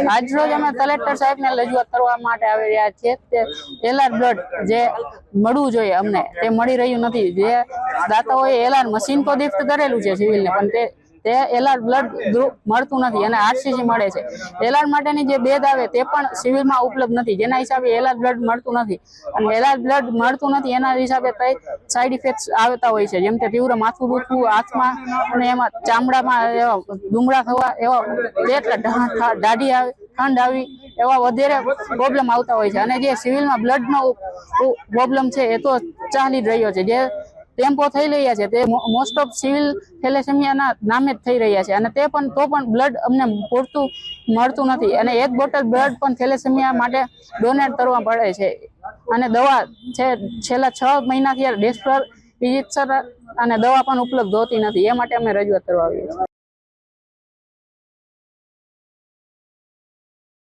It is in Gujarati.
આજ રોજ અમે કલેક્ટર સાહેબને રજૂઆત કરવા માટે આવી રહ્યા છીએ કે એલઆર બ્લડ જે મળવું જોઈએ અમને તે મળી રહ્યું નથી। જે દાતાઓએ એલઆર મશીન તો ગિફ્ટ કરેલું છે સિવિલને, પણ તે એલઆર બ્લડ મળતું નથી અને આરસીસી મળે છે। એલઆર માટેની જે બેડ આવે તે પણ સિવિલમાં ઉપલબ્ધ નથી, જેના હિસાબે એલઆર બ્લડ મળતું નથી અને એલઆર બ્લડ મળતું નથી એના હિસાબે કઈ સાઈડ ઇફેક્ટ આવતા હોય છે, જેમ કે તીવ્ર માથું દુખવું, હાથમાં અને એમાં ચામડામાં એવા ડુંગળા થવા, એવા દાઢી આવી, ઠંડ આવી, એવા વધારે પ્રોબ્લેમ આવતા હોય છે। અને જે સિવિલમાં બ્લડનો પ્રોબ્લેમ છે એ તો ચાલી જ રહ્યો છે। જે ટેમ્પો થઈ રહ્યા છે તે મોસ્ટ ઓફ સિવિલ થેલેસેમિયાના નામે જ થઈ રહ્યા છે અને તે પણ તો પણ બ્લડ અમને પૂરતું મળતું નથી અને એક બોટલ બ્લડ પણ થેલેસેમિયા માટે ડોનેટ કરવા પડે છે। અને દવા છે છેલ્લા 6 મહિનાથી ડેસ્પર ઇન્જેક્શન અને દવા પણ ઉપલબ્ધ હોતી નથી, એ માટે અમે રજૂઆત કરવા આવીએ છીએ।